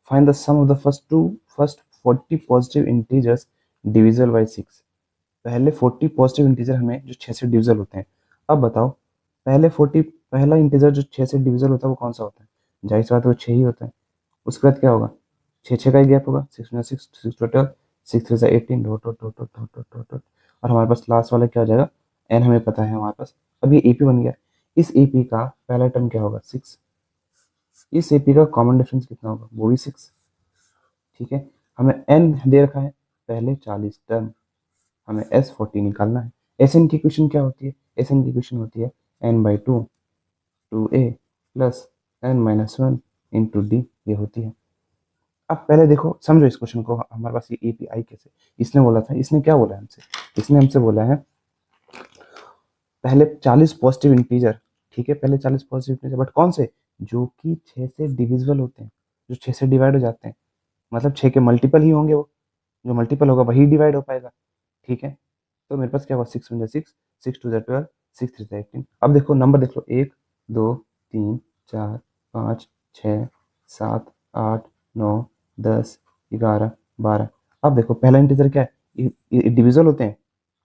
Find the sum of the first 40 positive integers divisible by 6। पहले 40 positive integer हमें जो 6 से डिविजिबल होते हैं। अब बताओ पहला इंटीजर जो 6 से डिविजिबल होता है वो कौन सा होता है? जाहिर सी बात है वो 6 ही होता है। उसके बाद क्या होगा? 6 का ही गैप होगा, 6 total, 6 3 18 dot dot dot dot dot dot dot dot. और हमारे पास लास्ट वाला क्या हो जाएगा? एन हमें पता है हमारे पास। अब ये एपी बन गया। इस एपी का पहला टर्म क्या होगा? 6। इस एपी का कॉमन डिफरेंस कितना होगा? वो भी 6। ठीक है, हमें एन दे रखा है पहले 40 टर्म, हमें S40 निकालना है। एस एन की इक्वेशन क्या होती है? एस एन की इक्वेशन होती है n/2 2a plus n-1 into D, ये होती है। अब पहले देखो, समझो इस क्वेश्चन को, हमारे पास ये एपीआई कैसे, इसने बोला था, इसने क्या बोला है हमसे? इसने हमसे बोला है पहले 40 पॉजिटिव इंटीजर। ठीक है, पहले 40 पॉजिटिव इंटीजर, बट कौन से? जो कि 6 से डिविजिबल होते हैं, जो 6 से डिवाइड हो जाते हैं, मतलब 6 के मल्टीपल ही होंगे वो, जो मल्टीपल होगा वही डिवाइड हो पाएगा। ठीक है, तो मेरे पास क्या हुआ? 6 6 2 12, 6 3 18। अब देखो नंबर देख लो, 1 2 3 4 5 6 7 8 9 10 11 12। अब देखो पहला इंटीजर क्या है? ये डिविजल होते हैं,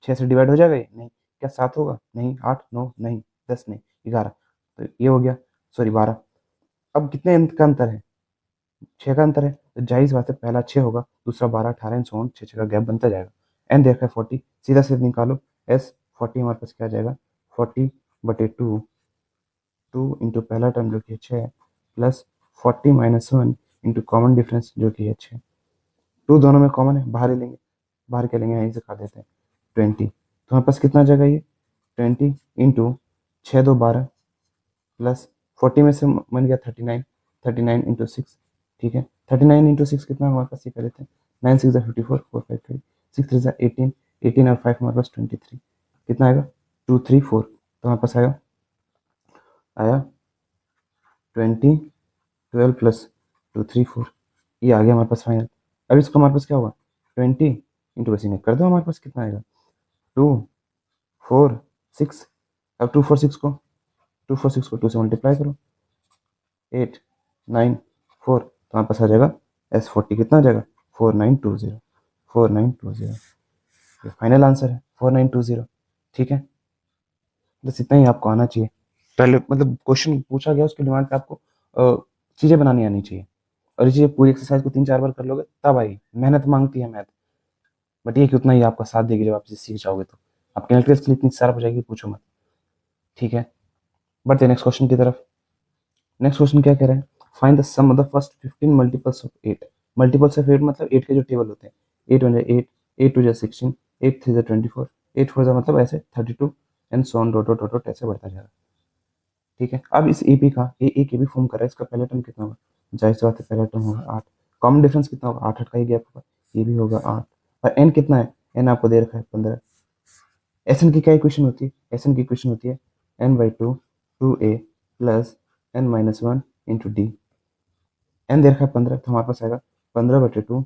6 से डिवाइड हो जाएगा ये? नहीं। क्या 7 होगा? नहीं। 8 9 नहीं, 10 नहीं, 11। तो ये हो गया, सॉरी 12। अब कितने का अंतर है? 6 का अंतर है, तो जाहिर सी बात है पहला 6 होगा, दूसरा 12 18 एंड सो ऑन, 6 6 का गैप बनता जाएगा। एन देखा है 40, सीधा सीधा निकालो। एस 40 हमारे पास क्या आ जाएगा? 40/2, 2 इंटू पहला टर्म जो कि है 6, प्लस 40 - 1 इंटू कॉमन डिफरेंस जो कि है 6। 2 दोनों में कॉमन है, बाहर ही लेंगे। बाहर क्या लेंगे? यहीं से काट देते हैं, 20। तो हमारे पास कितना आ जाएगा ये? 20 इंटू 6 2 12, प्लस 40 में से बन गया 39, 39 इंटू 6। ठीक है, 39 इंटू 6 कितना हमारे पास? ये कर लेते हैं, 9 6 54, 4 5 3, 6 3 18, 18 और 5 हमारे पास 23। कितना आएगा? 234। तो हमारे पास आया 20 12 प्लस 234, ये आ गया हमारे पास फाइनल। अब इसका हमारे पास क्या होगा? 20 इंटू वैसे नहीं कर दो, हमारे पास कितना आएगा? 2 4 6। अब 2 4 6 को 2 से मल्टीप्लाई करो, 8 9 4, तो हमारे पास आ जाएगा S40 कितना आ जाएगा? 4920, 4920। ये फाइनल आंसर है 4920। ठीक है, बस इतना ही आपको आना चाहिए। पहले मतलब क्वेश्चन पूछा गया, उसके डिमांड पे आपको चीज़ें बनानी आनी चाहिए, और ये चीज़ें पूरी एक्सरसाइज को 3 4 बार कर लोगे तब आएगी। मेहनत मांगती है मैथ, बट ये कि उतना ही आपका साथ देगी जब आप इसे सीख जाओगे तो आपकी कैलकुलस के लिए इतनी शार्प हो जाएगी, पूछो मत। ठीक है, बढ़ते हैं नेक्स्ट क्वेश्चन की तरफ। नेक्स्ट क्वेश्चन क्या कह रहे हैं? Find the sum of the first 15 multiples of 8। Multiples of 8 मतलब 8 के जो टेबल होते हैं, 8 1 8, 8 2 16, 8 3 24, 8 4 मतलब ऐसे 32 and so on dot dot dot dot ऐसे बढ़ता जाएगा। ठीक है, अब इस एपी का ये एक एपी फॉर्म कर रहा है, इसका पहला टर्म कितना होगा? जाहिर सी बात है पहला टर्म होगा 8। कॉमन डिफरेंस कितना होगा? 8 8 का ही गैप होगा, ये भी होगा 8। और एन कितना है? एन आपको दे रखा है 15। एस एन की क्या इक्वेशन होती है? एस एन की इक्वेशन होती है n/2 2a plus n-1 into D. N दे रखा है 15, तो हमारे पास आएगा 15/2,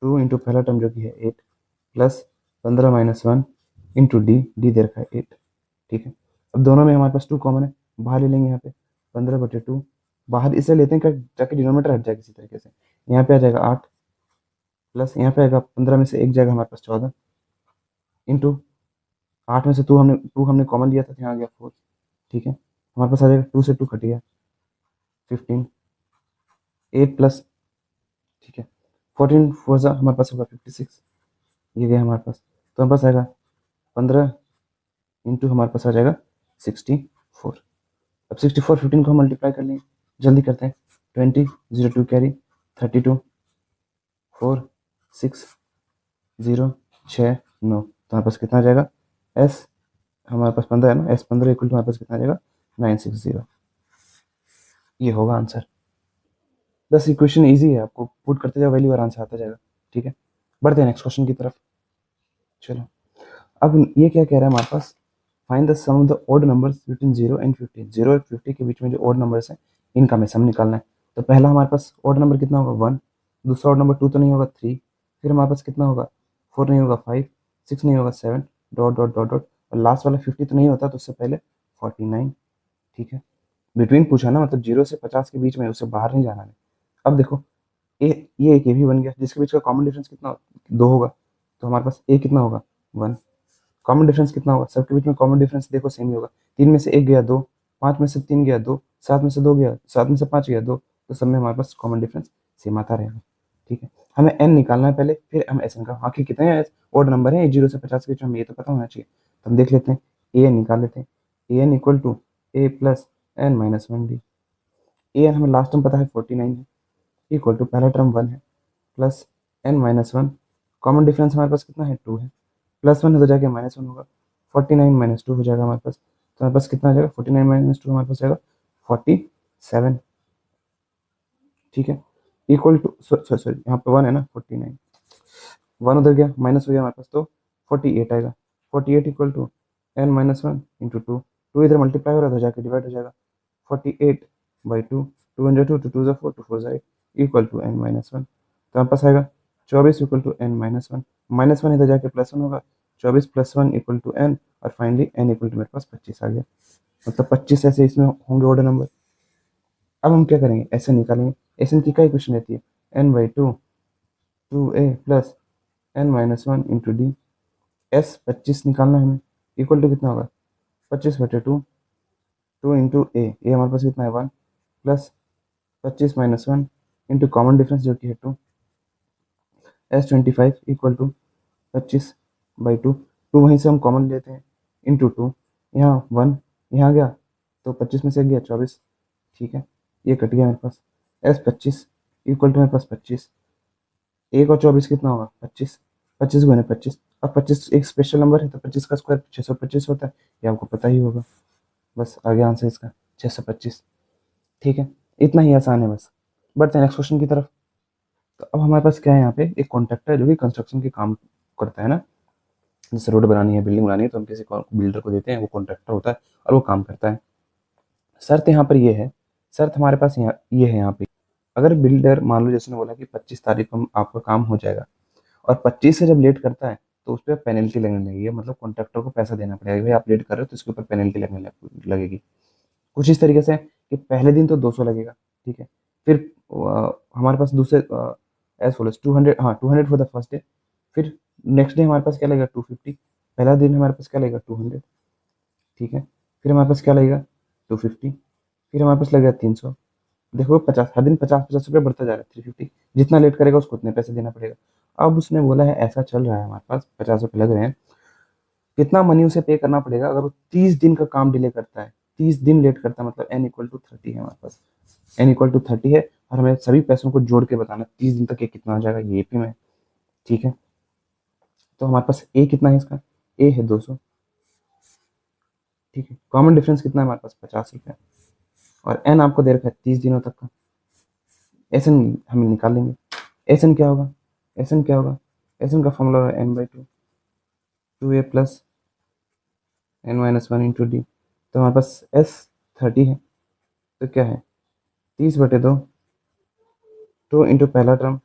2 इंटू पहला टर्म जो कि है 8, प्लस 15 - 1 इंटू डी, डी दे रखा है 8। ठीक है, अब दोनों में हमारे पास 2 कॉमन है, बाहर ले लेंगे यहाँ पे 15/2, बाहर इसे लेते हैं ताकि डिनोमीटर हट जाए किसी तरीके से। यहाँ पे आ जाएगा 8, प्लस यहाँ पे आएगा 15 में से एक जाएगा हमारे पास 14, इंटू 8 में से 2 हमने कॉमन लिया था, तो यहाँ आ गया 4। ठीक है, हमारे पास आ जाएगा 2 से 2 कट गया 15, 8 प्लस, ठीक है 14 4 हमारे पास होगा 56, ये गया हमारे पास। तो हमारे पास आएगा 15 इंटू हमारे पास आ जाएगा 64। अब 64 15 को हम मल्टीप्लाई कर लेंगे, जल्दी करते हैं। 20 0 2 कैरी, 32 4 6 0 6 9, तो हमारे पास कितना आ जाएगा? एस हमारे पास 15 है ना, S15 इक्वल टू हमारे पास कितना आ जाएगा? 960। ये होगा आंसर। बस इक्वेशन इजी है, आपको पुट करते जाओ वैल्यू और आंसर आता जाएगा। ठीक है, बढ़ते हैं नेक्स्ट क्वेश्चन की तरफ। चलो, अब ये क्या कह रहा है हमारे पास? Find the sum of the odd numbers between 0 and 50। 0 और 50 के बीच में जो ऑड नंबर्स हैं इनका हमें सम निकालना है। तो पहला हमारे पास ऑड नंबर कितना होगा? 1। दूसरा ऑड नंबर 2 तो नहीं होगा, 3। फिर हमारे पास कितना होगा? 4 नहीं होगा, 5। 6 नहीं होगा, 7 डॉट डॉट डॉट डॉट, और लास्ट वाला 50 तो नहीं होता, तो उससे पहले 49। ठीक है, बिटवीन पूछा ना, मतलब 0 से 50 के बीच में, उससे बाहर नहीं जाना है। अब देखो ये एक ये भी बन गया, जिसके बीच का कॉमन डिफरेंस कितना 2 होगा, तो हमारे पास ए कितना होगा 1। कॉमन डिफरेंस कितना होगा, सबके बीच में कॉमन डिफरेंस देखो सेम ही होगा, 3 में से 1 गया 2, 5 में से 3 गया 2, 7 में से 2 गया, 7 में से 5 गया 2, तो सब में हमारे पास कॉमन डिफरेंस सेम आता रहेगा। ठीक है, हमें एन निकालना है पहले, फिर हम एस एन का, आखिर कितने ओड नंबर है 0 से 50 के बीच में, ये तो पता होना चाहिए। तो हम देख लेते हैं, ए एन निकाल लेते हैं। A N equal to A plus N minus 1 D. A N हमें लास्ट टर्म पता है 49 है, इक्वल टू पहला टर्म 1 है plus N minus 1, common difference हमारे पास कितना है 2 है, प्लस 1 है तो जाके माइनस 1 होगा, 49 माइनस 2 हो जाएगा हमारे पास, तो हमारे पास कितना आ जाएगा 49 माइनस 2 हमारे पास जाएगा 47। ठीक है, इक्वल टू सॉरी यहाँ पे 1 है ना, 49 1 उधर गया माइनस हो गया हमारे पास, तो 48 आएगा। 48 equal to n minus 1 into 2, 2 इधर मल्टीप्लाई हो रहा था जाके डिवाइड हो जाएगा, 48/2, 2 into 2, 2 4, 2 4 8 equal to n minus 1, तो हमारे पास आएगा 24 equal to n minus 1, minus 1 इधर जाके प्लस 1 होगा, 24 प्लस 1 इक्वल टू एन, और फाइनली एन इक्वल टू मेरे पास 25 आ गया, मतलब 25 ऐसे इसमें होंगे ऑर्डर नंबर। अब हम क्या करेंगे, ऐसे निकालेंगे, ऐसे की क्या इक्वेशन रहती है, n/2 2a plus N minus 1 into d, s 25 निकालना है हमें, इक्वल टू कितना होगा 25/2, 2 इंटू ए हमारे पास कितना है 1 प्लस 25 - 1 इंटू कॉमन डिफरेंस जो कि है 2, S25 इक्वल टू 25/2, 2 वहीं से हम कॉमन लेते हैं इंटू 2, यहाँ 1 यहाँ गया तो 25 में से गया 24। ठीक है, ये कट गया मेरे पास, S25 इक्वल टू मेरे पास 25, 1 और 24 कितना होगा 25, 25 गुने 25, अब 25 एक स्पेशल नंबर है तो 25 का स्क्वायर 625 होता है, ये आपको पता ही होगा। बस आ गया आंसर इसका 625। ठीक है, इतना ही आसान है बस। बढ़ते हैं नेक्स्ट क्वेश्चन की तरफ। तो अब हमारे पास क्या है, यहाँ पे एक कॉन्ट्रैक्टर है जो कि कंस्ट्रक्शन के काम करता है ना, जैसे रोड बनानी है बिल्डिंग बनानी है तो हम किसी बिल्डर को देते हैं, वो कॉन्ट्रैक्टर होता है और वो काम करता है। शर्त यहाँ पर ये है, शर्त हमारे पास यहाँ ये है, यहाँ पे अगर बिल्डर मान लो जैसे ने बोला कि 25 तारीख को आपका काम हो जाएगा, और 25 से जब लेट करता है तो उस पर पेनल्टी लगने लगेगी, मतलब कॉन्ट्रैक्टर को पैसा देना पड़ेगा, भाई आप लेट कर रहे हो तो इसके ऊपर पेनल्टी लगेगी। कुछ इस तरीके से कि पहले दिन तो 200 लगेगा, ठीक है, फिर हमारे पास दूसरे एज फॉलोज 200, हाँ 200 फॉर द फर्स्ट डे, फिर नेक्स्ट डे हमारे पास क्या लगेगा 250, पहला दिन हमारे पास क्या लगेगा 200, ठीक है, फिर हमारे पास क्या लगेगा 250, फिर हमारे पास लगेगा 300, देखो 50 हर दिन 50-50 रुपये बढ़ता जा रहा है, 350, जितना लेट करेगा उसको उतने पैसे देना पड़ेगा। अब उसने बोला है ऐसा चल रहा है हमारे पास 50 रुपये लग रहे हैं, कितना मनी उसे पे करना पड़ेगा अगर वो 30 दिन का काम डिले करता है, 30 दिन लेट करता है, मतलब n = 30 है हमारे पास, n = 30 है, और हमें सभी पैसों को जोड़ के बताना 30 दिन तक ये कितना आ जाएगा ये भी में। ठीक है, तो हमारे पास ए कितना है, इसका ए है 200। ठीक है, कॉमन डिफरेंस कितना है हमारे पास 50 रुपये, और एन आपको दे रखा है 30 दिनों तक का, एस एन हम निकाल लेंगे। एस एन क्या होगा, एस एन क्या होगा, एस एन का फॉर्मूला है n/2 2a plus n - 1 into D, तो हमारे पास एस 30 है, तो क्या है 30/2, 2 इंटू पहला term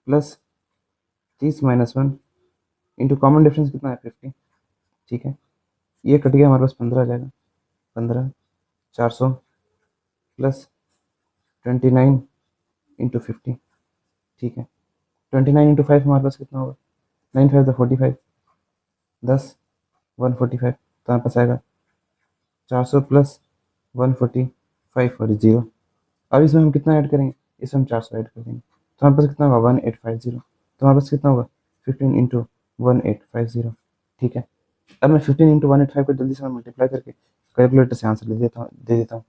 plus 30 - 1 into common difference कितना है 50। ठीक है, ये कट गया हमारे पास 15 आ जाएगा, 15 400 प्लस 29 इंटू 50। ठीक है, 29 इंटू 5 हमारे पास कितना होगा, 9×5 = 45, 10 145, तो हमारे पास आएगा 400 प्लस 145 और 0। अब इसमें हम कितना ऐड करेंगे, इसमें हम 400 ऐड कर देंगे, तो हमारे पास कितना होगा 1850, तो हमारे पास कितना होगा 15 इंटू 1850। ठीक है, अब मैं 15 इंटू 185 को जल्दी से मल्टीप्लाई करके कैलकुलेटर से आंसर दे देता हूँ।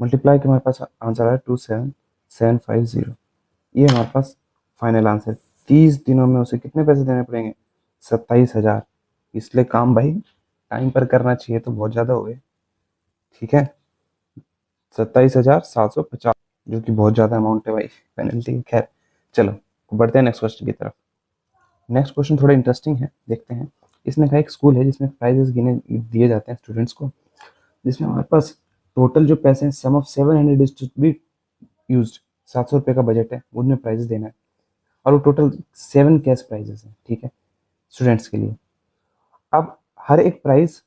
मल्टीप्लाई के हमारे पास आंसर आया 27750, ये हमारे पास फाइनल आंसर। 30 दिनों में उसे कितने पैसे देने पड़ेंगे 27,000, इसलिए काम भाई टाइम पर करना चाहिए, तो बहुत ज़्यादा हो गए। ठीक है, 27,750, जो कि बहुत ज़्यादा अमाउंट है भाई पेनल्टी। खैर चलो बढ़ते हैं नेक्स्ट क्वेश्चन की तरफ। नेक्स्ट क्वेश्चन थोड़ा इंटरेस्टिंग है, देखते हैं। इसने कहा एक स्कूल है जिसमें प्राइजेस गिने दिए जाते हैं स्टूडेंट्स को, जिसमें हमारे पास टोटल जो पैसे हैं sum of 700 is to be used, 700 रुपये का बजट है, उनमें प्राइजेस देना है, और वो टोटल 7 कैश प्राइजेस हैं। ठीक है, स्टूडेंट्स के लिए। अब हर एक प्राइस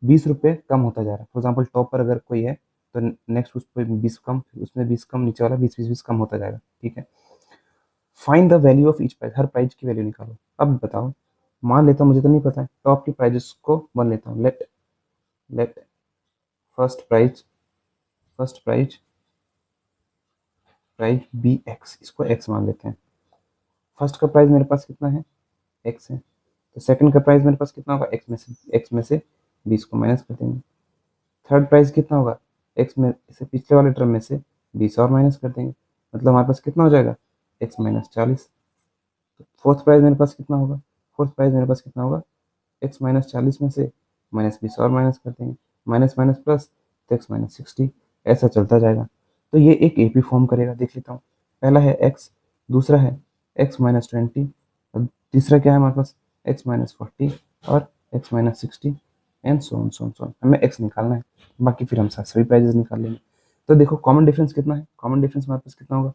20 रुपये कम होता जा रहा है, फॉर एग्जाम्पल टॉप पर अगर कोई है तो नेक्स्ट उस पर 20 कम, उसमें 20 कम, नीचे वाला 20 कम होता जाएगा, ठीक है। Find the value of each price, her price की वैल्यू निकालो। अब बताओ, मान लेता हूँ मुझे तो नहीं पता है, टॉप की प्राइजेस को 1 लेता हूँ। Let let first prize, first prize price be x, इसको एक्स मान लेते हैं। फर्स्ट का प्राइस मेरे पास कितना है, एक्स है। तो सेकंड का प्राइस मेरे पास कितना होगा, एक्स में से 20 को माइनस कर देंगे। थर्ड प्राइस कितना होगा, एक्स में से पिछले वाले टर्म में से 20 और माइनस कर देंगे, मतलब हमारे पास कितना हो जाएगा, एक्स माइनस 40। तो फोर्थ प्राइस मेरे पास कितना होगा, फोर्थ प्राइस मेरे पास कितना होगा, एक्स माइनस 40 में से माइनस 20 और माइनस कर देंगे, माइनस माइनस प्लस, तो एक्स माइनस 60। ऐसा चलता जाएगा। तो ये एक एपी फॉर्म करेगा, देख लेता हूँ। पहला है एक्स, दूसरा है एक्स माइनस 20, और तीसरा क्या है हमारे पास, एक्स माइनस 40 और x minus 60 and so on so on so on. हमें एक्स निकालना है, बाकी फिर हम सभी प्राइजेस निकाल लेंगे। तो देखो कॉमन डिफरेंस कितना है, कॉमन डिफरेंस हमारे पास कितना होगा,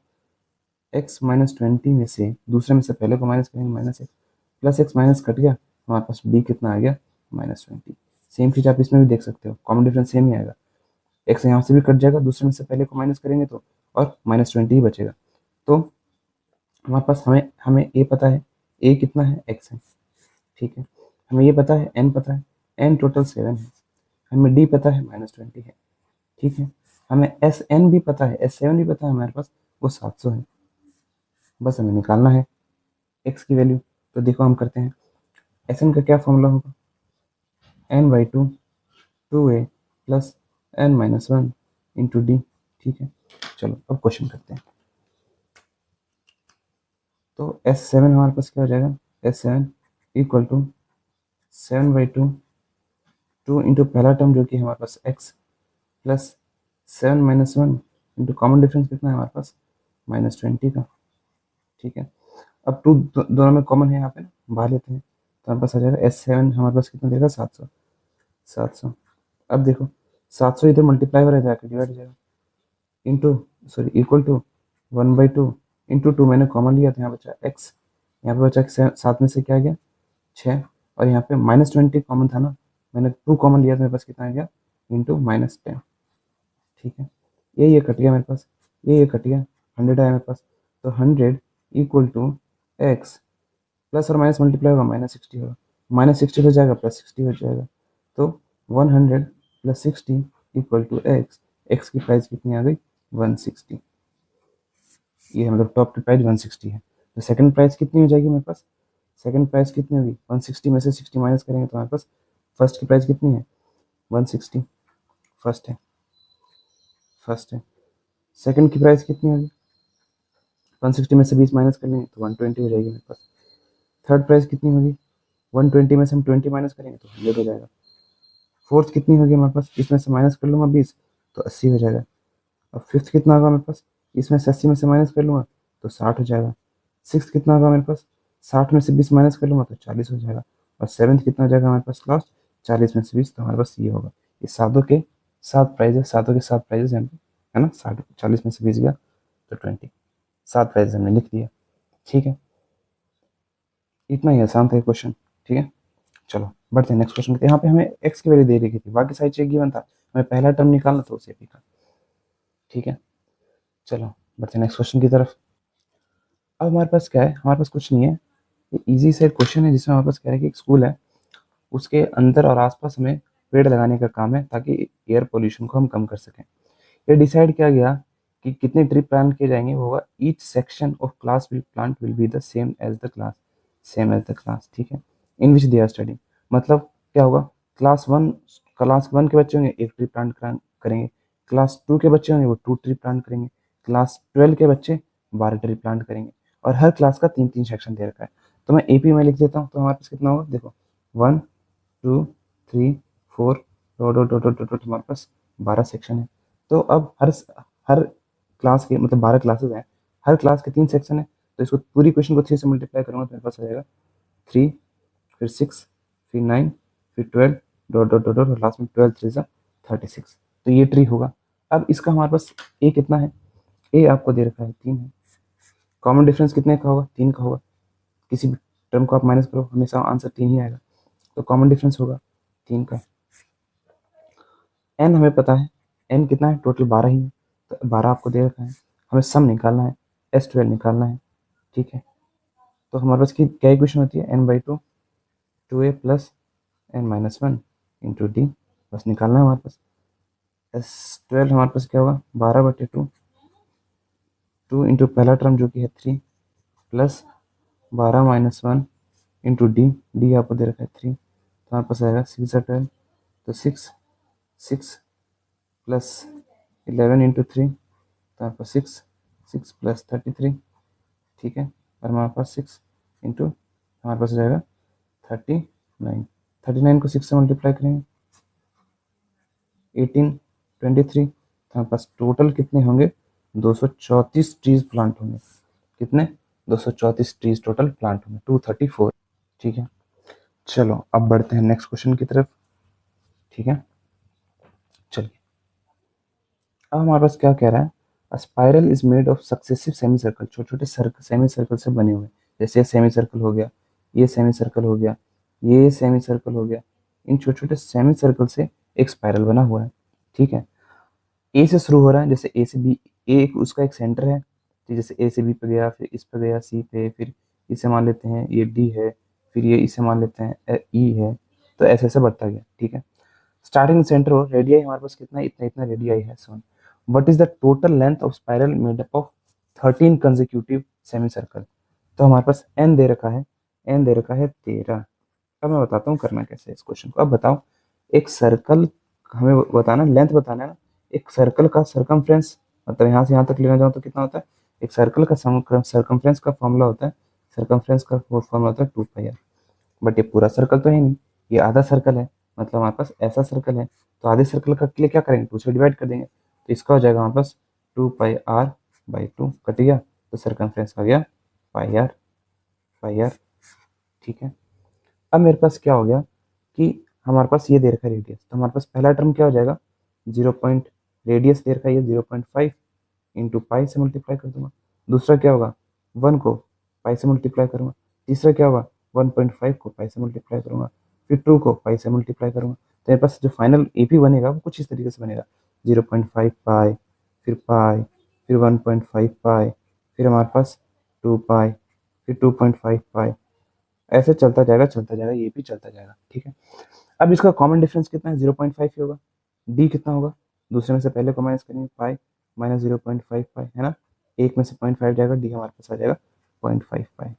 एक्स माइनस 20 में से दूसरे में से पहले को माइनस करेंगे, minus x, plus x minus cut गया, हमारे पास बी कितना आ गया, माइनस 20। सेम चीज आप इसमें भी देख सकते हो, कॉमन डिफरेंस सेम ही आएगा। एक्स यहाँ से भी कट जाएगा, दूसरे में से पहले को माइनस करेंगे तो, और माइनस 20 ही बचेगा। तो हमारे पास हमें हमें ए पता है, ए कितना है, एक्स है, ठीक है। हमें ये पता है, एन पता है, एन टोटल 7 है। हमें डी पता है, माइनस 20 है, ठीक है। हमें एस एन भी पता है, एस 7 भी पता है हमारे पास, वो 700 है। बस हमें निकालना है एक्स की वैल्यू। तो देखो हम करते हैं, एस एन का क्या फॉर्मूला होगा, n by two, two A plus N minus one into d, ठीक है। चलो अब क्वेश्चन करते हैं। तो एस सेवन हमारे पास क्या हो जाएगा, S seven equal to 7/2, two into पहला टर्म जो कि हमारे पास X, plus 7 - 1 into common difference कितना है हमारे पास, -20 का, ठीक है। अब टू दोनों में कॉमन है यहाँ पे ना, बाहर लेते हैं, तो हमारे पास आ जाएगा एस सेवन हमारे पास कितना देगा, 700, 700। अब देखो 700 इधर मल्टीप्लाई हो रहा है, जाकर डिवाइड हो जाएगा, into, sorry equal to 1/2 into two, मैंने कॉमन लिया था, यहाँ बचा एक्स, यहाँ पे बचा 7 में से क्या आ गया, 6, और यहाँ पे -20 कॉमन था ना, मैंने 2 कॉमन लिया तो मेरे पास कितना आ गया, इंटू -10, ठीक है। ये कट गया मेरे पास, ये कट गया, 100 आया मेरे पास। तो 100 इक्वल टू एक्स, प्लस और माइनस मल्टीप्लाई होगा, -60 होगा, -60 हो जाएगा, +60 हो जाएगा। तो 100 + 60 इक्वल टू एक्स, एक्स की प्राइस कितनी आ गई, 160। ये मतलब टॉप की प्राइस 160 है। तो सेकंड प्राइस कितनी हो जाएगी मेरे पास, सेकंड प्राइस कितनी होगी, 160 में से 60 माइनस करेंगे तो हमारे पास फर्स्ट की प्राइस कितनी है, 160, फर्स्ट है, फर्स्ट है। सेकंड की प्राइस कितनी होगी, 160 में से 20 माइनस कर लेंगे तो 120 हो जाएगी मेरे पास। थर्ड प्राइस कितनी होगी, 120 में से हम 20 माइनस करेंगे तो 100 हो जाएगा। फोर्थ कितनी होगी हमारे पास, इसमें से माइनस कर लूँगा 20 तो 80 हो जाएगा। और फिफ्थ कितना होगा मेरे पास, इसमें से 80 में से माइनस कर लूँगा तो 60 हो जाएगा। सिक्स कितना होगा मेरे पास, 60 में से 20 माइनस कर लूँगा तो 40 हो जाएगा। और सेवन्थ कितना हो जाएगा हमारे पास लास्ट, 40 में से 20, तो हमारे पास ये होगा। ये सातों के सात प्राइज है, सातों के सात प्राइजेस हैं, है ना, 60, 40 में से 20 गया तो 20, सात प्राइज हमने लिख दिया, ठीक है। इतना ही आसान था ये क्वेश्चन, ठीक है। चलो बढ़ते हैं नेक्स्ट क्वेश्चन पे। यहाँ पे हमें एक्स की वैल्यू दे रखी थी, बाकी सारी चीज गिवन था, हमें पहला टर्म निकालना था उसे भी का, ठीक है। चलो बढ़ते हैं नेक्स्ट क्वेश्चन की तरफ। अब हमारे पास क्या है, हमारे पास कुछ नहीं है, ये इजी से क्वेश्चन है जिसमें हमारे पास कह रहा है कि एक स्कूल है, उसके अंदर और आसपास हमें पेड़ लगाने का काम है ताकि एयर पोल्यूशन को हम कम कर सकें। ये डिसाइड किया गया कि कितने ट्री प्लांट किए जाएंगे, वो होगा each section of class will plant will be the same as the class, same as the class, ठीक है, इन विच दे आर स्टडी। मतलब क्या होगा, क्लास वन के बच्चे होंगे एक ट्री प्लांट करेंगे, क्लास टू के बच्चे होंगे वो 2 ट्री प्लांट करेंगे, क्लास 12 के बच्चे 12 ट्री प्लांट करेंगे, और हर क्लास का 3-3 सेक्शन दे रखा है। तो मैं एपी में लिख देता हूँ, तो हमारे पास कितना होगा, देखो 1 2 3 4 dot dot dot dot dot, हमारे पास 12 सेक्शन है। तो अब हर क्लास के मतलब 12 क्लासेस हैं, हर क्लास के 3 सेक्शन है, तो इसको पूरी क्वेश्चन को 3 से मल्टीप्लाई करूँगा तो मेरे पास आ जाएगा 3, फिर 6, फिर 9, फिर 12 dot dot dot dot, last में 12 3 36। तो ये ट्री होगा। अब इसका हमारे पास ए कितना है, ए आपको दे रखा है 3 है। कॉमन डिफरेंस कितने का होगा, 3 का होगा। किसी भी टर्म को आप माइनस करो हमेशा आंसर 3 ही आएगा, तो कॉमन डिफरेंस होगा 3 का। एन हमें पता है, n कितना है, टोटल 12 ही है, तो 12 आपको दे रखा है, हमें सम निकालना है, S12 निकालना है, ठीक है। तो हमारे पास क्या इक्वेशन होती है, n/2 2a plus n-1 into D, बस निकालना है हमारे पास। S12 हमारे पास क्या होगा, 12/2, 2 इंटू पहला टर्म जो कि है 3 प्लस 12-1 इंटू डी, डी आपको दे रखा है 3, तो हमारे पास आएगा 6/12, तो 6 प्लस 11 इंटू 3, तो हमारे पास 6 प्लस 33, ठीक है। और हमारे पास 6 इंटू हमारे पास हो जाएगा 39, 39 को 6 से मल्टीप्लाई करेंगे 18 23, तो हमारे पास टोटल कितने होंगे, 234 ट्रीज प्लांट होंगे, कितने, 234 ट्रीज टोटल प्लांट होंगे, 234, ठीक है। चलो अब बढ़ते हैं नेक्स्ट क्वेश्चन की तरफ, ठीक है। चलिए अब हमारे पास क्या कह रहा है, अ spiral is made of successive semi circle, छोटे छोटे सेमी सर्कल से बने हुए, जैसे ये सेमी सर्कल हो गया, ये सेमी सर्कल हो गया, ये सेमी सर्कल हो गया, इन छोटे छोटे सेमी सर्कल से एक स्पाइरल बना हुआ है, ठीक है। ए से शुरू हो रहा है, जैसे ए से बी, ए उसका एक सेंटर है, तो जैसे ए से बी पे गया, फिर इस पे गया सी पे, फिर इसे मान लेते हैं ये डी है, फिर ये इसे मान लेते हैं ई है, तो ऐसे ऐसे बढ़ता गया, ठीक है। स्टार्टिंग सेंटर हो, रेडियाई हमारे पास कितना है, इतना इतना रेडियाई है, so what is the total length of spiral made up of 13 consecutive semi circle, तो हमारे पास एन दे रखा है, एन दे रखा है 13। अब मैं बताता हूँ करना कैसे है इस क्वेश्चन को। अब बताओ, एक सर्कल हमें बताना, लेंथ बताना है ना, एक सर्कल का सरकमफ्रेंस, मतलब यहाँ से यहाँ तक लेना जाओ तो कितना होता है, एक सर्कल का सरकमफ्रेंस का फॉर्मूला होता है, सरकमफ्रेंस का फॉर्मूला होता है 2πr, बट ये पूरा सर्कल तो है नहीं, ये आधा सर्कल है, मतलब हमारे पास ऐसा सर्कल है, तो आधे सर्कल का के लिए क्या करेंगे, 2 से डिवाइड कर देंगे, तो इसका हो जाएगा हमारे पास 2πr/2, कट गया, तो सरकमफ्रेंस का गया πr, πr, ठीक है। अब मेरे पास क्या हो गया कि हमारे पास ये दे रखा है रेडियस, तो हमारे पास पहला टर्म क्या हो जाएगा, 0 पॉइंट, रेडियस दे रखा है ये 0.5 इंटू पाई से मल्टीप्लाई कर दूंगा, दूसरा क्या होगा, 1 को पाई से मल्टीप्लाई करूंगा, तीसरा क्या होगा, 1.5 को पाई से मल्टीप्लाई करूंगा, फिर 2 को पाई से मल्टीप्लाई करूंगा, तो मेरे पास जो फाइनल एपी बनेगा वो कुछ इस तरीके से बनेगा, 0.5 पाई, फिर पाई, फिर 1.5 पाई, फिर हमारे पास 2 पाई, फिर 2.5 पाई, ऐसे चलता जाएगा, ये भी चलता जाएगा, ठीक है। अब इसका कॉमन डिफरेंस कितना है, 0.5 ही होगा, डी कितना होगा, दूसरे में से पहले को माइनस करेंगे, पाई माइनस 0.5 पाई, है ना, एक में से 0.5 जाएगा, डी हमारे पास आ जाएगा 0.5 पाई,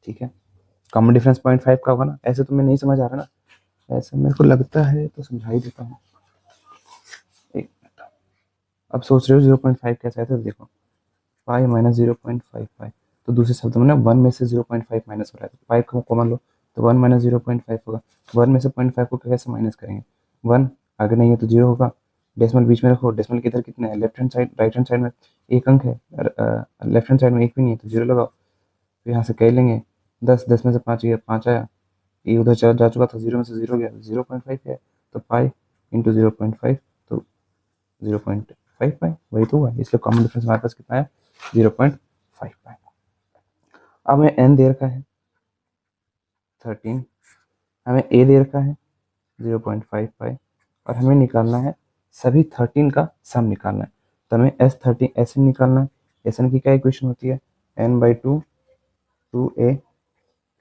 ठीक है। कॉमन डिफरेंस 0.5 का होगा ना, ऐसे तो मैं नहीं समझ आ रहा ना, ऐसे मेरे को लगता है तो समझा ही देता हूँ, एक मिनट। अब सोच रहे हो 0.5 कैसे है, तो देखो पाई माइनस 0.5 पाई, तो दूसरे शब्द में ना 1 में से 0.5 माइनस हो रहा है, तो पाई को कॉमन लो, तो 1 माइनस 0.5 होगा, 1 में से 0.5 को कैसे माइनस करेंगे, 1 आगे नहीं है तो 0 होगा, डेसिमल बीच में रखो, डेसिमल किधर कितना है, left hand side, right hand side में एक अंक है, लेफ्ट हैंड साइड में एक भी नहीं है तो 0 लगाओ, फिर यहाँ से कह लेंगे 10, 10 में से 5 गया, 5 आया, ये उधर चला जा चुका था, 0 में से 0 गया, 0.5 है, तो पाई इंटू 0.5, तो 0.5 पाई, वही तो हुआ, इसलिए कॉमन डिफरेंस हमारे पास कितना है, 0.5 पाई। अब हमें एन दे रखा है 13, हमें ए दे रखा है 0.5 पाई, और हमें निकालना है सभी 13 का सम निकालना है, तो हमें एस एन निकालना है, एस एन की क्या इक्वेशन होती है, n/2 2a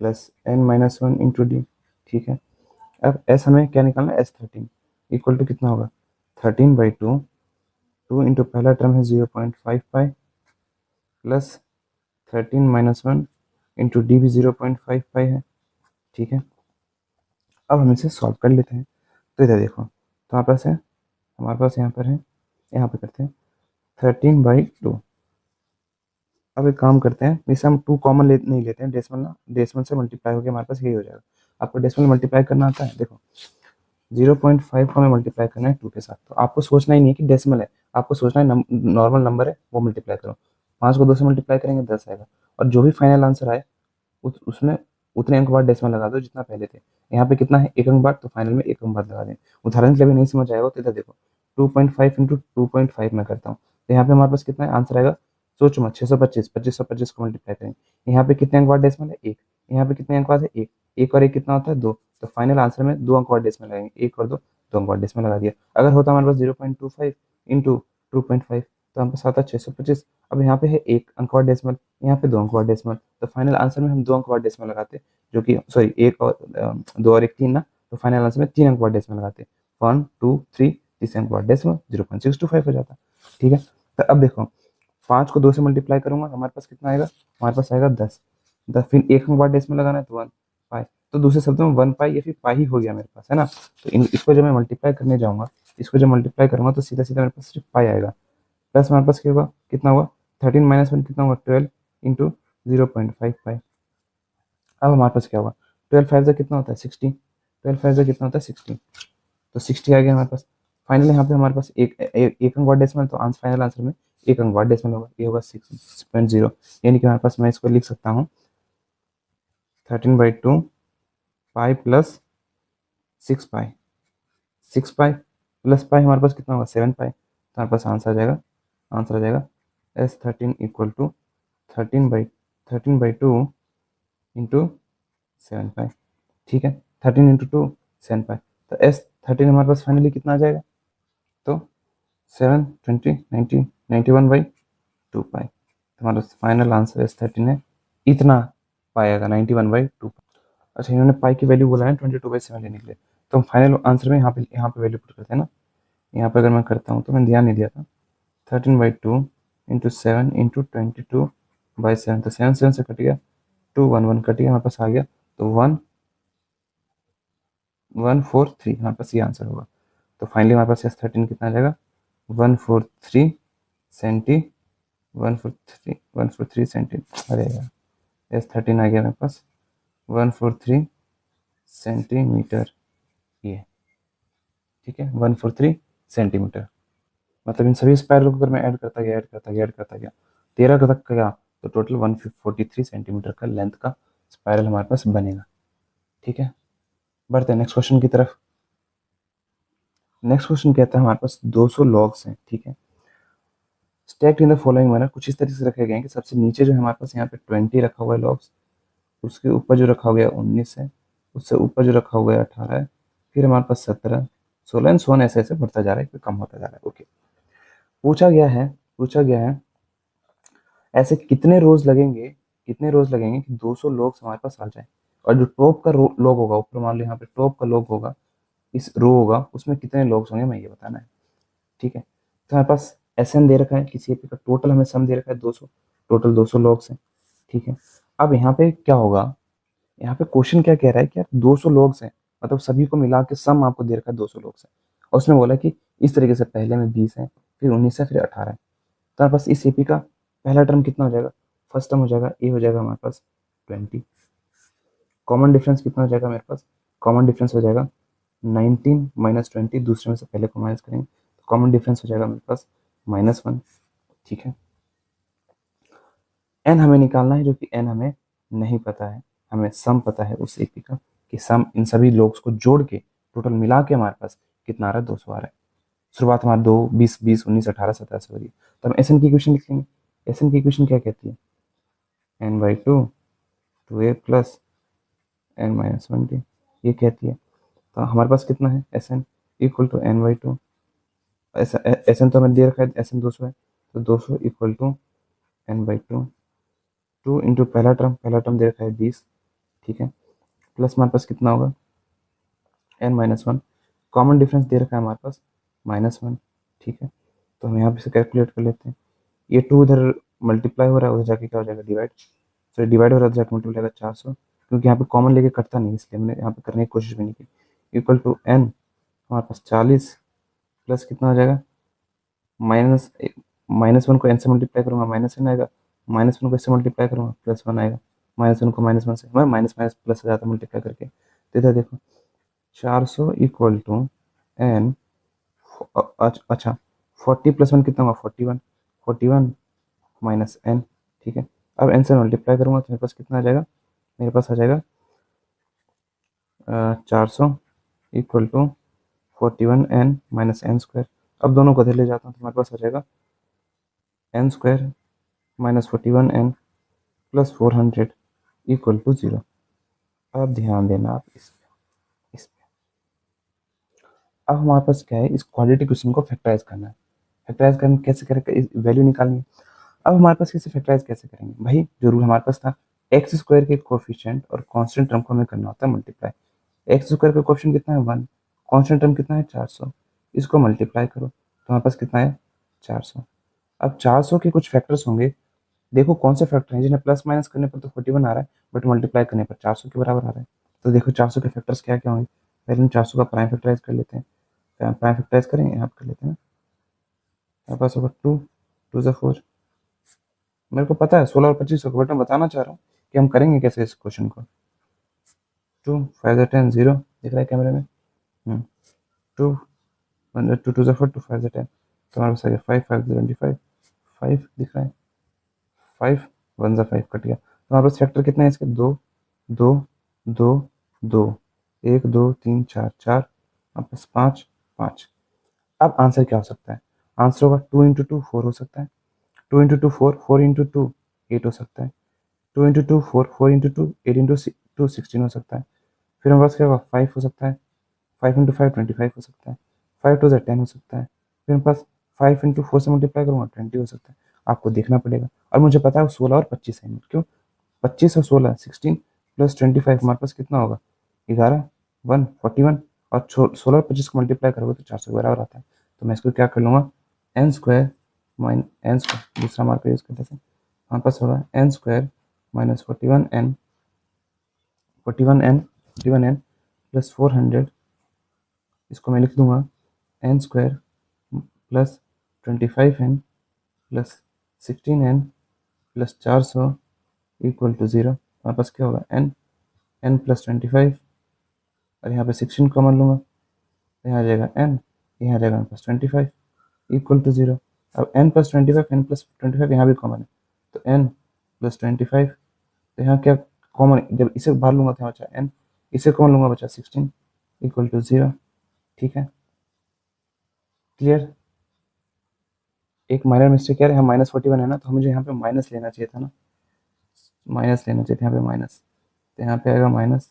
plus n-1 into d, ठीक है। अब एस हमें क्या निकालना है, S13 इक्वल टू कितना होगा, 13/2, 2 इंटू पहला टर्म है 0.5 पाई प्लस 13-1 इंटू डी भी 0.5 पाई है, ठीक है। अब हम इसे सॉल्व कर लेते हैं, तो इधर देखो, तो हमारे पास है, हमारे पास यहाँ पर है, यहाँ पे करते हैं 13/2, अब एक काम करते हैं, इसे हम 2 कॉमन नहीं लेते हैं, डेसिमल ना, डेसिमल से मल्टीप्लाई होकर हमारे पास यही हो जाएगा। आपको डेसिमल मल्टीप्लाई करना आता है, देखो 0.5 को हमें मल्टीप्लाई करना है 2 के साथ, तो आपको सोचना ही नहीं है कि डेसिमल है, आपको सोचना है नॉर्मल नंबर है वो मल्टीप्लाई करो, 5 को 2 से मल्टीप्लाई करेंगे 10 आएगा, और जो भी फाइनल आंसर आए उसमें उतने अंक बाद डेसिमल लगा दो जितना पहले थे, यहाँ पे कितना है, एक अंक बाद, तो फाइनल में एक अंक बाद लगा दें। उदाहरण के लिए भी नहीं समझ आएगा तो इधर देखो 2.5 इंटू 2.5 में करता हूँ, तो यहाँ पे हमारे पास कितना है आंसर आएगा, सोचो मत, 625, 2525 को मल्टीप्लाई करेंगे, यहाँ पे कितने अंक बाद डेसिमल है, एक, यहाँ पे कितने अंक बाद है, एक, एक और एक कितना होता है, 2, तो फाइनल आंसर में 2 अंक बाद डेसिमल लगेंगे, 1 और 2, 2 अंक बाद डेसिमल लगा दिया। अगर होता हमारे पास 0.25 इंटू 2.5 तो हमारे पास आता 625। अब यहाँ पे है 1 अंक बाद डेसिमल, यहाँ पे 2 अंक बाद डेसिमल, तो फाइनल आंसर में हम 2 अंक बाद डेसिमल लगाते, जो कि सॉरी 1 और 2 और 1 3 ना, तो फाइनल आंसर में 3 अंक बाद डेसिमल लगाते, 1 2 3, तीसरे अंक बाद डेसिमल 0.625 हो जाता। ठीक है, तो अब देखो 5 को 2 से मल्टीप्लाई करूंगा हमारे पास कितना आएगा, हमारे पास आएगा 10। 10 फिर 1 अंक बाद डेसिमल लगाना है तो 1 पाई, तो दूसरे शब्दों में 1 पाई या फिर पाई ही हो गया मेरे पास, है ना। तो इसको जब मैं मल्टीप्लाई करने जाऊंगा, इसको जब मल्टीप्लाई करूंगा तो सीधा सीधा मेरे पास सिर्फ पाई आएगा। प्लस हमारे पास क्या होगा, कितना हुआ 13 माइनस 1 कितना हुआ 12 इंटू 0.5 पाई। अब हमारे पास क्या होगा, 12 फाइव से कितना होता है 60, 12 फाइव से कितना होता है 60, तो 60 आ गया हमारे पास। फाइनली यहाँ पे हमारे पास एक अंक बाद डेसिमल, तो आंसर फाइनल आंसर में एक अंक बाद डेसिमल होगा, ये होगा 6.0। यानी कि हमारे पास मैं इसको लिख सकता हूँ 13/2 पाई प्लस 6 पाई, 6 पाई प्लस पाई हमारे पास कितना होगा 7 पाई, तो हमारे पास आंसर आ जाएगा, आंसर आ जाएगा S13 इक्वल टू 13/2 इंटू 7 पाई। ठीक है, 13 इंटू 2 7 पाई, तो S13 हमारे पास फाइनली कितना आ जाएगा, तो 7 20 90 91/2 पाई, तो हमारा फाइनल आंसर S13 है, इतना पाएगा 91/2। अच्छा, इन्होंने पाई की वैल्यू बोला है 22/7 लेने के लिए, तो हम फाइनल आंसर में यहाँ पे वैल्यू पुट करते हैं ना। यहाँ पे अगर मैं करता हूँ तो मैंने ध्यान नहीं दिया था, 13/2 इंटू 7 इंटू 22/7, तो 7 7 से कट गया, 2 1 1 कट गया, हमारे पास आ गया, तो 1143 हमारे पास ये आंसर होगा। तो फाइनली हमारे पास S13 कितना आ जाएगा 143 सेंटी 143 सेंटी, अरे यार S13 आ गया मेरे पास 143 सेंटीमीटर, ये ठीक है 143 सेंटीमीटर। मतलब इन सभी स्पाइरल को अगर मैं ऐड करता गया, ऐड करता गया, ऐड करता गया 13 तक गया, तो टोटल 143 सेंटीमीटर का लेंथ का स्पाइरल हमारे पास बनेगा। ठीक है, बढ़ते हैं नेक्स्ट क्वेश्चन की तरफ। नेक्स्ट क्वेश्चन कहता है हमारे पास 200 लॉग्स हैं। ठीक है, stacked in the following manner, कुछ इस तरीके से रखे गए हैं कि सबसे नीचे जो है हमारे पास यहाँ पे 20 रखा हुआ है लॉग्स, उसके ऊपर जो रखा हुआ है 19 है, उससे ऊपर जो रखा हुआ है 18 है, फिर हमारे पास 17 16 एंड सोन ऐसे ऐसे बढ़ता जा रहा है, फिर कम होता जा रहा है। ओके, पूछा गया है ऐसे कितने रोज लगेंगे, कितने रोज लगेंगे कि 200 लोग हमारे पास आ जाए, और जो टॉप का लोग होगा, ऊपर मान लो यहाँ पे टॉप का लोग होगा, इस रो होगा उसमें कितने लोग होंगे मैं ये बताना है। ठीक है, तो हमारे पास SN दे रखा है, किसी एपी का टोटल हमें सम दे रखा है 200, टोटल 200 लोग हैं। ठीक है, अब यहाँ पे क्या होगा, यहाँ पे क्वेश्चन क्या कह रहा है कि यार 200 लोग हैं, मतलब सभी को मिला के सम आपको दे रखा है 200 लोग हैं, और उसने बोला कि इस तरीके से पहले में 20 है, फिर 19 है, फिर 18 है। तो हमारे पास इस एपी का पहला टर्म कितना हो जाएगा, फर्स्ट टर्म हो जाएगा ए हो जाएगा हमारे पास 20, कॉमन डिफरेंस कितना हो जाएगा मेरे पास, कॉमन डिफरेंस हो जाएगा 19 माइनस 20, दूसरे में से पहले को माइनस करेंगे तो कॉमन डिफरेंस हो जाएगा मेरे पास -1। ठीक है, एन हमें निकालना है, जो कि एन हमें नहीं पता है, हमें सम पता है उस एपी का, कि सम इन सभी लोग्स को जोड़ के टोटल मिला के हमारे पास कितना आ रहा है 200 आ रहा है। शुरुआत हमारा 2 20 20 19 18 17 से हो रही है, तो हम एस एन की इक्वेशन लिख लेंगे। एस एन की इक्वेशन क्या कहती है, n/2 2a प्लस n-1t, ये कहती है। तो हमारे पास कितना है s n equal to n/2, s n तो हमें दे रखा है, एस एन 200 है, तो 200 इक्वल टू n/2, 2 इंटू पहला टर्म दे रखा है 20। ठीक है, प्लस हमारे पास कितना होगा n-1, कॉमन डिफरेंस दे रखा है हमारे पास -1। ठीक है, तो हम यहाँ पे से कैलकुलेट कर लेते हैं, ये 2 इधर मल्टीप्लाई हो रहा है, उधर जाके क्या हो जाएगा डिवाइड, सॉरी डिवाइड हो रहा है, जाके मल्टीप्लाई होगा 400, क्योंकि यहाँ पे कॉमन लेके कटता नहीं, इसलिए हमने यहाँ पे करने की कोशिश भी नहीं की। इक्वल टू n हमारे पास 40 प्लस कितना हो जाएगा माइनस -1 को n से मल्टीप्लाई करूंगा -n आएगा, -1 को इससे मल्टीप्लाई करूंगा +1 आएगा, -1 को -1 से मैं माइनस माइनस प्लस हो जाता है मल्टीप्लाई करके, तो इधर देखो 400 इक्वल टू n, अच्छा 40 + 1 कितना हुआ 41, 41 माइनस n। ठीक है, अब n से मल्टीप्लाई करूंगा तो मेरे पास कितना आ जाएगा, मेरे पास आ जाएगा 400 equal to 41n minus n²। अब दोनों को इधर ले जाता हूँ तो हमारे पास आ जाएगा n² minus 41n plus 400 equal to 0। अब ध्यान देना आप इस पे। अब हमारे पास क्या है, इस क्वाड्रेटिक क्वेश्चन को फैक्टराइज करना है। फैक्टराइज करना कैसे करें, वैल्यू निकालनी है। अब हमारे पास कैसे फैक्टराइज कैसे करेंगे भाई, जो रूल हमारे पास था, एक्स स्क्वायर के कोफिशिएंट और कांस्टेंट टर्म को हमें करना होता है मल्टीप्लाई। एक्स स्क्वायर का कोफिशिएंट कितना है 1, कांस्टेंट टर्म कितना है 400, इसको मल्टीप्लाई करो तो हमारे पास कितना है 400। अब 400 के कुछ फैक्टर्स होंगे, देखो कौन से फैक्टर हैं जिन्हें प्लस माइनस करने पर तो 41 आ रहा है, बट मल्टीप्लाई करने पर 400 के बराबर आ रहा है। तो देखो 400 के फैक्टर्स क्या क्या होंगे, पहले हम 400 का प्राइम फैक्टराइज कर लेते हैं। प्राइम फैक्टराइज करें, यहाँ कर लेते हैं ना, हमारे पास होगा 2, 2 से 4। मेरे को पता है 16 और 25 होगा, बट मैं बताना चाह रहा हूँ कि हम करेंगे कैसे इस क्वेश्चन को। 2 5 से 10 0 दिख रहा है कैमरे में। 2 2 2 से 4, 2 5 से 10, तो हमारे पास आ गया 5 5 से 25, 5 दिख रहा है, 5 1 से 5 कट गया। तो हमारे पास फैक्टर कितने हैं इसके, 2 2 2 2, 1 2 3 4 4, हमारे पास 5 5। अब आंसर क्या हो सकता है, आंसर होगा 2 इंटू 2 4 हो सकता है, 2 इंटू 2 4, 4 इंटू 2 8 हो सकता है, 2 इंटू 2 4, 4 इंटू 2 8 इंटू 2 16 हो सकता है। फिर हमारे पास क्या होगा 5 हो सकता है, 5 इंटू 5 25 हो सकता है, 5 टू 10 हो सकता है। फिर हमारे पास 5 इंटू 4 से मल्टीप्लाई करूँगा 20 हो सकता है। आपको देखना पड़ेगा, और मुझे पता है वो 16 और 25 है, क्यों 25 और 16 16 प्लस 25 हमारे पास कितना होगा 11 1 41, और 16 और 25 को मल्टीप्लाई करोगे तो 400 के बराबर आता है। तो मैं इसको क्या कर लूँगा, n square minus n square, दूसरा मार्कर यूज़ कर देते हैं, हमारे पास होगा N square minus 41n 41n plus 400, इसको मैं लिख दूंगा n square plus 25n plus 16n plus 400 equal to 0। हमारे पास क्या होगा n प्लस 25, और यहाँ पे 16 कॉमन लूँगा, तो यहाँ आ जाएगा n, यहाँ आ जाएगा n प्लस 25 इक्वल टू 0। अब n प्लस 25 n प्लस 25 यहाँ भी कॉमन है, तो n प्लस 25, तो यहाँ क्या कॉमन, जब इसे बाहर लूँगा तो यहाँ बचा n, इसे कॉमन लूँगा बचा 16 इक्वल टू 0। ठीक है, क्लियर। एक माइनर मिस्टेक क्या है, यहाँ -41 है ना, तो मुझे यहाँ पे माइनस लेना चाहिए था ना, माइनस लेना चाहिए था यहाँ पे माइनस, तो यहाँ पे आएगा माइनस,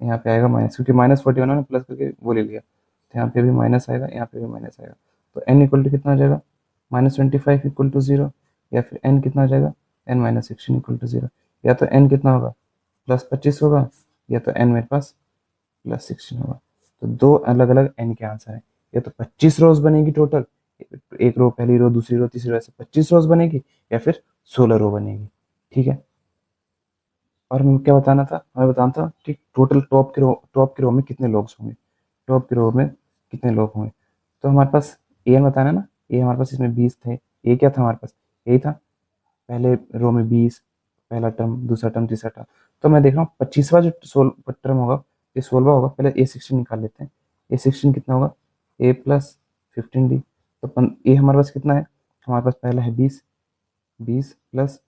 यहाँ पे आएगा माइनस, क्योंकि -41 है ना, प्लस करके वो ले लिया, तो यहाँ पे भी माइनस आएगा, यहाँ पे भी माइनस आएगा। तो n इक्वल टू कितना हो जाएगा -25 इक्वल टू 0, या फिर n कितना हो जाएगा n माइनस 16 इक्वल टू 0, या तो n कितना होगा +25 होगा, या तो n मेरे पास +16 होगा। तो दो अलग अलग n के आंसर हैं, या तो 25 रोज बनेगी टोटल, एक रो, पहली रो, दूसरी रो, तीसरी रो, ऐसे 25 रोज बनेगी, या फिर 16 रो बनेगी। ठीक है, और हमें क्या बताना था, हमें बताना था कि टोटल टॉप के रो में कितने लोग होंगे, टॉप के रो में कितने लोग होंगे। तो हमारे पास ए बताना है ना, ए हमारे पास इसमें 20 थे, ए क्या था हमारे पास, ए था पहले रो में 20, पहला टर्म, दूसरा टर्म, तीसरा टर्म। तो मैं देख रहा हूँ 25वां जो टर्म होगा, ये 16वां होगा, पहले A16 निकाल लेते हैं। A16 कितना होगा, a प्लस 15d, तो ए हमारे पास कितना है, हमारे पास पहला है 20, 20 प्लस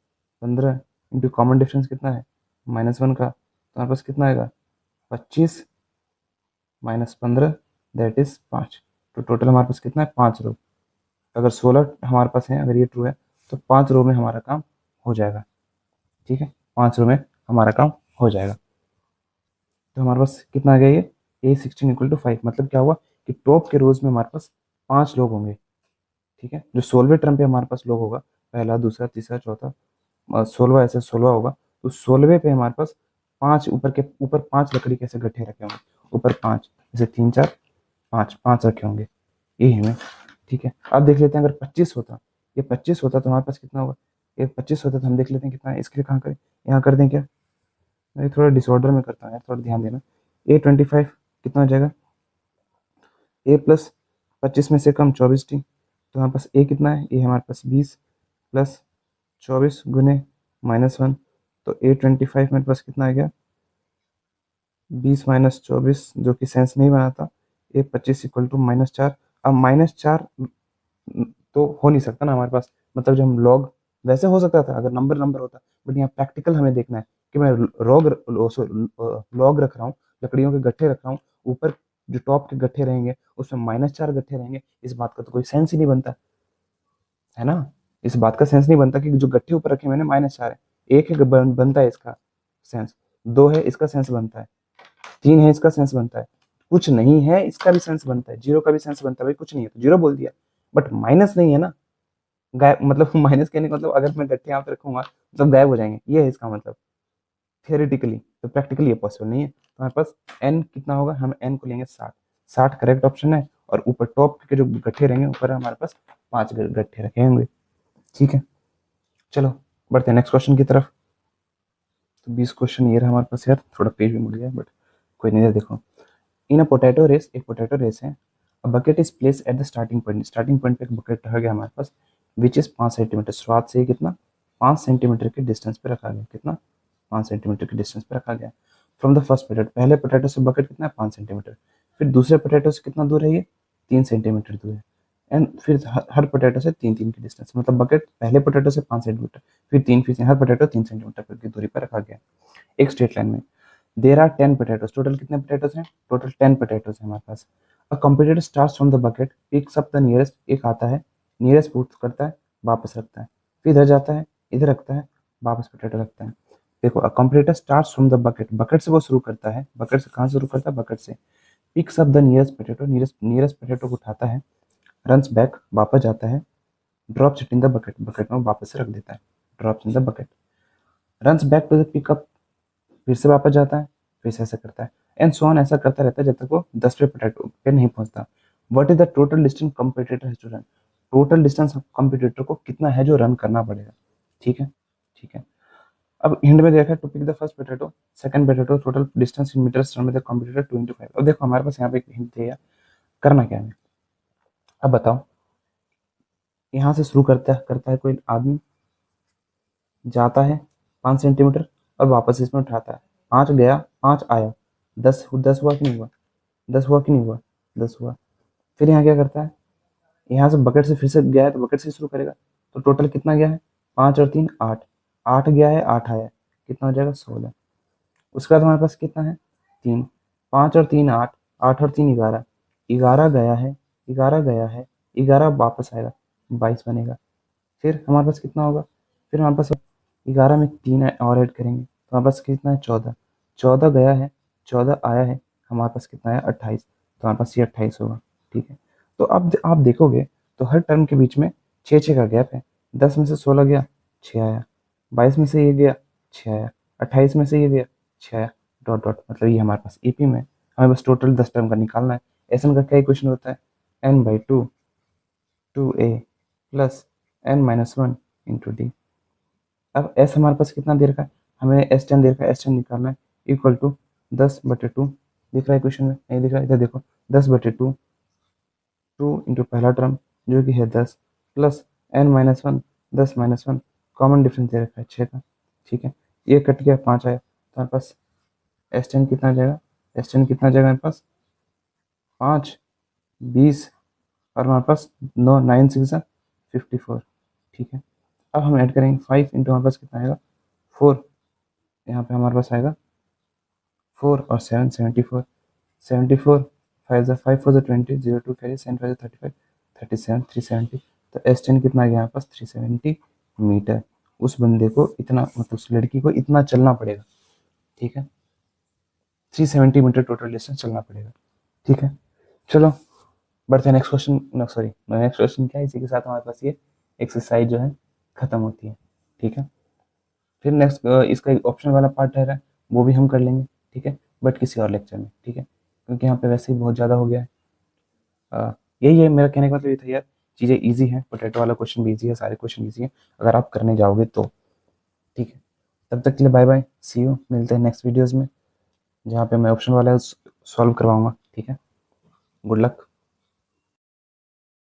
15 इंटू कॉमन डिफरेंस कितना है -1 का, तो हमारे पास कितना आएगा 25 माइनस 15 दैट इज 5। तो टोटल हमारे पास कितना है 5 रो, अगर 16 हमारे पास है, अगर ये ट्रू है तो 5 रो में हमारा काम हो जाएगा। ठीक है, 5 रो में हमारा काम हो जाएगा। तो हमारे पास कितना आ गया, ये A16 इक्वल टू 5, मतलब क्या हुआ कि टॉप के रोज में हमारे पास 5 लोग होंगे। ठीक है, जो 16वें टर्म पे हमारे पास लोग होगा, पहला, दूसरा, तीसरा, चौथा, 16वां, ऐसे 16वां होगा, तो 16वें पे हमारे पास 5 ऊपर 5 लकड़ी के ऐसे गट्ठे रखे होंगे, ऊपर 5, जैसे 3 4 5 5 रखे होंगे, ये हमें। ठीक है, अब देख लेते हैं अगर 25 होता, ये 25 होता तो हमारे पास कितना होगा, ये 25 होता तो हम देख लेते हैं कितना है, इसके लिए कहाँ करें, यहाँ कर दें क्या, मैं थोड़ा डिसऑर्डर में करता हूँ यार, थोड़ा ध्यान देना। A25 कितना हो जाएगा, ए प्लस 25 में से कम 24t, तो हमारे पास ए कितना है, ए हमारे पास 20 प्लस 24 गुने -1, तो A25 मेरे पास कितना आ गया 20 माइनस 24, जो कि सेंस नहीं बनाता, A25 इक्वल टू -4। अब -4 तो हो नहीं सकता ना हमारे पास, मतलब जब हम लॉग, वैसे हो सकता था अगर नंबर नंबर होता, बट यहाँ प्रैक्टिकल हमें देखना है कि मैं लॉग रख रहा हूँ, लकड़ियों के गट्ठे रख रहा हूँ, ऊपर जो टॉप के गट्ठे रहेंगे उसमें -4 गट्ठे रहेंगे, इस बात का तो कोई सेंस ही नहीं बनता है ना, इस बात का सेंस नहीं बनता कि जो गट्ठे ऊपर रखे मैंने -4 है, एक है बनता है इसका सेंस, 2 है इसका सेंस बनता है, 3 है इसका सेंस बनता है, कुछ नहीं है इसका भी सेंस बनता है, जीरो का भी सेंस बनता है, भाई कुछ नहीं है तो जीरो बोल दिया, बट माइनस नहीं है ना, गायब मतलब माइनस कहने का मतलब अगर मैं गट्ठे यहाँ पे रखूंगा मतलब गायब हो जाएंगे, ये है इसका मतलब थियोरेटिकली। तो प्रैक्टिकली ये पॉसिबल नहीं है। तो हमारे पास एन कितना होगा, हम एन को लेंगे 60, 60 करेक्ट ऑप्शन है, और ऊपर टॉप के जो गट्ठे रहेंगे ऊपर हमारे पास 5 गट्ठे रखे होंगे। ठीक है, चलो बढ़ते हैं नेक्स्ट क्वेश्चन की तरफ। तो 20 क्वेश्चन ये रहा हमारे पास यार, थोड़ा पेज भी मुड़ गया बट कोई नहीं है। देखो, इन अ पोटैटो रेस, एक पोटैटो रेस है, a bucket is place at the starting point, starting point पे एक बकेट रखा गया हमारे पास, विच इज 5 सेंटीमीटर, शुरुआत से ही कितना 5 सेंटीमीटर के डिस्टेंस पे रखा गया, कितना 5 सेंटीमीटर के डिस्टेंस पे रखा गया। फ्रॉम द फर्स्ट पोटैटो, पहले पोटैटो से बकेट कितना है 5 सेंटीमीटर, फिर दूसरे पोटैटो से कितना दूर है ये 3 सेंटीमीटर दूर है, एंड फिर हर पोटैटो से 3 3 की डिस्टेंस, मतलब बकेट पहले पोटैटो से 5 सेंटीमीटर, फिर 3, फिर हर पोटैटो 3 सेंटीमीटर की दूरी पर रखा गया एक स्ट्रेट लाइन में। देर आर 10 पोटैटोस, टोटल कितने पोटैटोस हैं, टोटल 10 पोटैटोस हैं हमारे पास। A competitor starts from the bucket, picks up the nearest, एक आता है नियरेस्ट पुट करता है वापस रखता है, फिर इधर जाता है इधर रखता है वापस पोटैटो रखता है। देखो, a competitor starts from the bucket, bucket से वो शुरू करता है, बकेट से कहाँ शुरू करता है, बकेट से, picks up the nearest potato, nearest potato को उठाता है, रन्स बैक वापस जाता है, drops it in the bucket, bucket में वापस से रख देता है, drops in the bucket, runs back to the pickup, फिर से वापस जाता है, फिर से ऐसा करता है, एंड सो ऑन, ऐसा करता रहता है जब तक वो 10वें पोटैटो पे नहीं पहुंचता। What is the total distance competitor has to run, total distance competitor को कितना है जो रन करना पड़ेगा। ठीक है, ठीक है। अब हिंट में देखा to pick the first potato, second potato, total distance in metres run with the competitor 2 into 5। अब देखो हमारे पास यहाँ पे एक हिंट दिया, करना क्या है, अब बताओ। यहाँ से शुरू करता है कोई आदमी, जाता है 5 सेंटीमीटर और वापस इसमें उठाता है, 5 गया 5 आया, 10 10 हुआ कि नहीं हुआ, 10 हुआ कि नहीं हुआ, 10 हुआ। फिर यहाँ क्या करता है, यहाँ से बकेट से फिर से गया है तो बकेट से शुरू करेगा, तो टोटल कितना गया है 5 और 3 8, 8 गया है 8 आया, कितना हो जाएगा 16। उसके बाद हमारे पास कितना है 3, 5 और 3 8, 8 और 3 11, 11 गया है, 11 गया है, 11 वापस आएगा 22 बनेगा। फिर हमारे पास कितना होगा, फिर हमारे पास 11 में 3 और ऐड करेंगे तो हमारे पास कितना है 14, 14 गया है 14 आया है, हमारे पास कितना है 28, तो हमारे पास ये 28 होगा। ठीक है, तो अब आप देखोगे तो हर टर्म के बीच में 6 का गैप है, 10 में से 16 गया 6 आया, 22 में से ये गया 6 आया, 28 में से ये गया 6 आया, डॉट डॉट, मतलब ये हमारे पास ईपी में हमें बस टोटल 10 टर्म का निकालना है। ऐसा का क्या इक्वेशन होता है, n/2 2a plus n-1 into D. अब एस हमारे पास कितना दे रखा है, हमें एस टेन दे रखा है, एस टेन निकालना है, इक्वल टू 10/2, दिख रहा है क्वेश्चन में, नहीं दिख रहा है, इधर देखो 10/2, 2 इंटू पहला टर्म जो कि है 10 प्लस n-1, 10-1, कॉमन डिफरेंस दे रखा है 6 का। ठीक है, ये कट गया 5 आया, तो हमारे पास एस टेन कितना आ जाएगा, एस टेन कितना आ जाएगा हमारे पास 5 20, और हमारे पास 9 9 6 54। ठीक है, अब हम ऐड करेंगे 5 इंटू हमारे पास कितना आएगा 4, यहाँ पे हमारे पास आएगा 4 और 7 74, 74 5 5 4 20 0 2 कैरी 7 5 35 37 370, तो एस टेन कितना आ गया हमारे पास 370 मीटर। उस बंदे को इतना, मतलब उस लड़की को इतना चलना पड़ेगा। ठीक है, 370 मीटर टोटल डिस्टेंस चलना पड़ेगा। ठीक है, चलो बढ़ते हैं नेक्स्ट क्वेश्चन, न सॉरी नेक्स्ट क्वेश्चन क्या है, इसी के साथ हमारे पास ये एक्सरसाइज जो है खत्म होती है। ठीक है, फिर नेक्स्ट इसका एक ऑप्शन वाला पार्ट रह रहा है, वो भी हम कर लेंगे। ठीक है, बट किसी और लेक्चर में। ठीक है, क्योंकि यहाँ पे वैसे ही बहुत ज़्यादा हो गया है। यही है मेरा कहने का मतलब, ये था यार, चीज़ें ईजी हैं, पोटैटो वाला क्वेश्चन भी ईजी है, सारे क्वेश्चन ईजी हैं अगर आप करने जाओगे तो। ठीक है, तब तक के लिए बाय बाय, सी यू, मिलते हैं नेक्स्ट वीडियोज़ में जहाँ पे मैं ऑप्शन वाला सॉल्व करवाऊँगा। ठीक है, गुड लक।